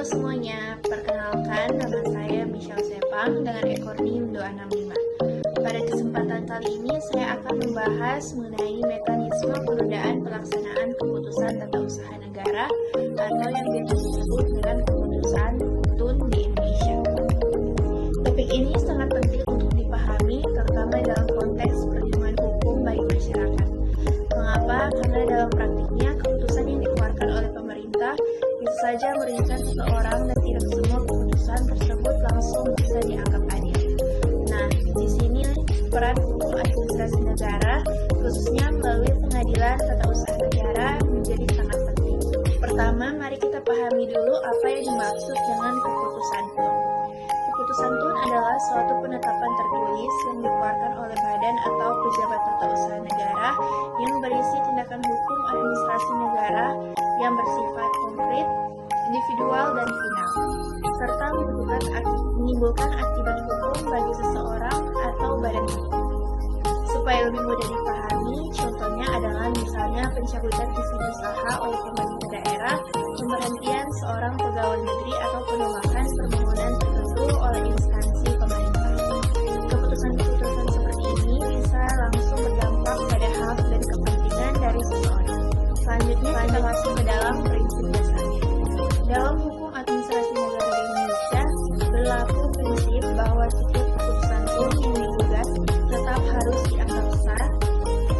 semuanya, perkenalkan nama saya Michelle Sepang dengan ekor NIM 265. Pada kesempatan kali ini saya akan membahas mengenai mekanisme penundaan pelaksanaan keputusan tata usaha negara atau yang biasa disebut dengan keputusan TUN di Indonesia. Topik ini sangat penting untuk dipahami, terutama dalam konteks perlindungan hukum bagi masyarakat. Mengapa? Karena dalam praktiknya keputusan yang dikeluarkan oleh pemerintah bisa saja merugikan seseorang dan tidak semua keputusan tersebut langsung bisa dianggap adil. Nah, di sini peran hukum administrasi negara, khususnya melalui pengadilan tata usaha negara, menjadi sangat penting. Pertama, mari kita pahami dulu apa yang dimaksud dengan keputusan TUN. Keputusan TUN adalah suatu penetapan tertulis yang dikeluarkan oleh badan atau pejabat tata usaha negara yang berisi tindakan hukum administrasi negara yang bersifat konkret, individual, dan final, serta menimbulkan akibat hukum bagi seseorang atau badan hukum. Supaya lebih mudah dipahami, contohnya adalah misalnya pencabutan izin usaha oleh pemerintah daerah, pemberhentian seorang pegawai negeri, atau penolakan permohonan tertentu oleh instansi pemerintah. Keputusan-keputusan seperti ini bisa langsung berdampak pada hak dan kepentingan dari seseorang. Selanjutnya kita masuk ke dalam prinsip dasarnya. Dalam hukum administrasi negara di Indonesia, berlaku prinsip bahwa setiap keputusan TUN yang digugat tetap harus dianggap sah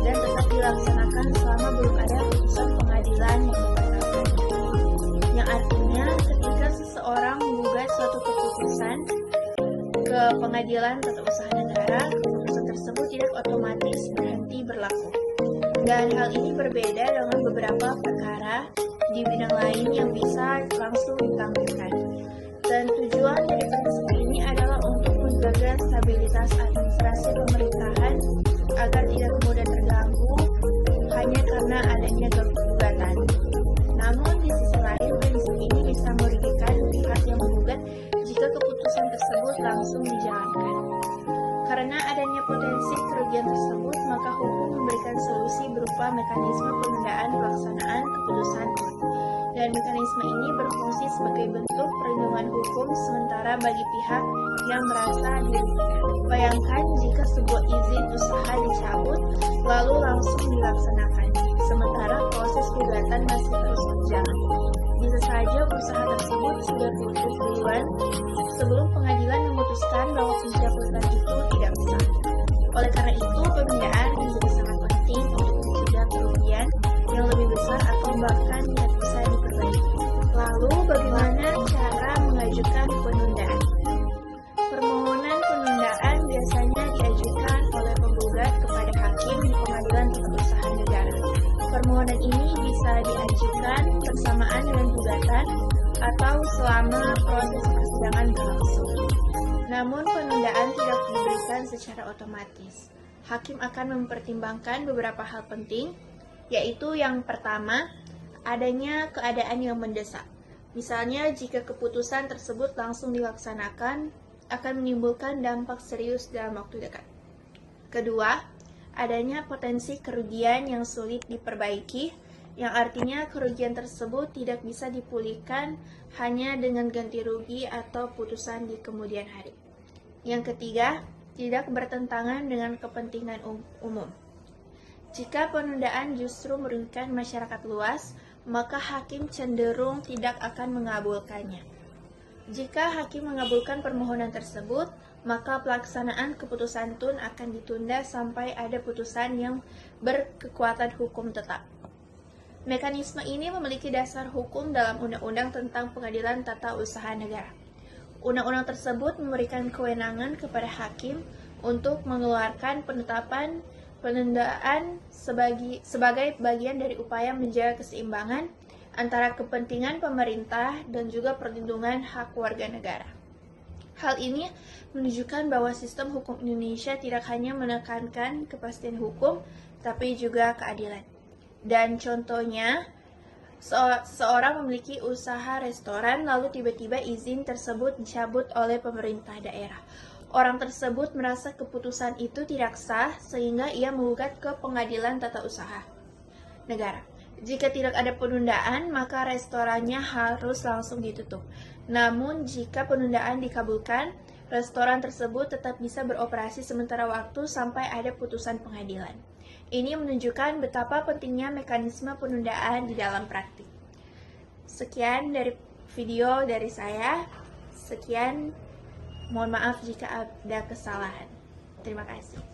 dan tetap dilaksanakan selama belum ada putusan pengadilan yang membatalkan. Yang artinya, ketika seseorang menggugat suatu keputusan ke pengadilan tata usaha negara, keputusan tersebut tidak otomatis berhenti berlaku. Dan hal ini berbeda dengan beberapa perkara di bidang lain yang bisa langsung ditampilkan. Dan tujuan dari prinsip ini adalah untuk menjaga stabilitas administrasi pemerintahan agar tidak mudah terganggu hanya karena adanya gugatan. Namun di sisi lain, prinsip ini bisa merugikan pihak yang menggugat jika keputusan tersebut langsung dijalankan. Karena adanya potensi kerugian tersebut, maka hukum memberikan solusi berupa mekanisme penundaan pelaksanaan keputusan TUN. Dan mekanisme ini berfungsi sebagai bentuk perlindungan hukum sementara bagi pihak yang merasa dirugikan. Bayangkan jika sebuah izin usaha dicabut, lalu langsung dilaksanakan, sementara proses gugatan masih terus berjalan. Bisa saja usaha tersebut sudah tutup duluan sebelum pengadilan memutuskan bahwa pencabutan itu tidak sah. Oleh karena itu, penundaan menjadi sangat penting untuk mencegah kerugian yang lebih besar atau bahkan tidak bisa diperbaiki. Lalu, bagaimana cara mengajukan penundaan? Permohonan penundaan biasanya diajukan oleh penggugat kepada hakim di pengadilan tata usaha negara. Permohonan ini bisa diajukan bersamaan dengan gugatan atau selama proses persidangan berlangsung. Namun penundaan tidak diberikan secara otomatis. Hakim akan mempertimbangkan beberapa hal penting, yaitu yang pertama, adanya keadaan yang mendesak. Misalnya jika keputusan tersebut langsung dilaksanakan, akan menimbulkan dampak serius dalam waktu dekat. Kedua, adanya potensi kerugian yang sulit diperbaiki, yang artinya kerugian tersebut tidak bisa dipulihkan hanya dengan ganti rugi atau putusan di kemudian hari. Yang ketiga, tidak bertentangan dengan kepentingan umum. Jika penundaan justru merugikan masyarakat luas, maka hakim cenderung tidak akan mengabulkannya. Jika hakim mengabulkan permohonan tersebut, maka pelaksanaan keputusan TUN akan ditunda sampai ada putusan yang berkekuatan hukum tetap. Mekanisme ini memiliki dasar hukum dalam Undang-Undang tentang Pengadilan Tata Usaha Negara. Undang-undang tersebut memberikan kewenangan kepada hakim untuk mengeluarkan penetapan penundaan sebagai bagian dari upaya menjaga keseimbangan antara kepentingan pemerintah dan juga perlindungan hak warga negara. Hal ini menunjukkan bahwa sistem hukum Indonesia tidak hanya menekankan kepastian hukum, tapi juga keadilan. Dan contohnya, seorang memiliki usaha restoran lalu tiba-tiba izin tersebut dicabut oleh pemerintah daerah. Orang tersebut merasa keputusan itu tidak sah sehingga ia menggugat ke pengadilan tata usaha negara. Jika tidak ada penundaan, maka restorannya harus langsung ditutup. Namun, jika penundaan dikabulkan, restoran tersebut tetap bisa beroperasi sementara waktu sampai ada putusan pengadilan. Ini menunjukkan betapa pentingnya mekanisme penundaan di dalam praktik. Sekian dari video dari saya. Sekian, mohon maaf jika ada kesalahan. Terima kasih.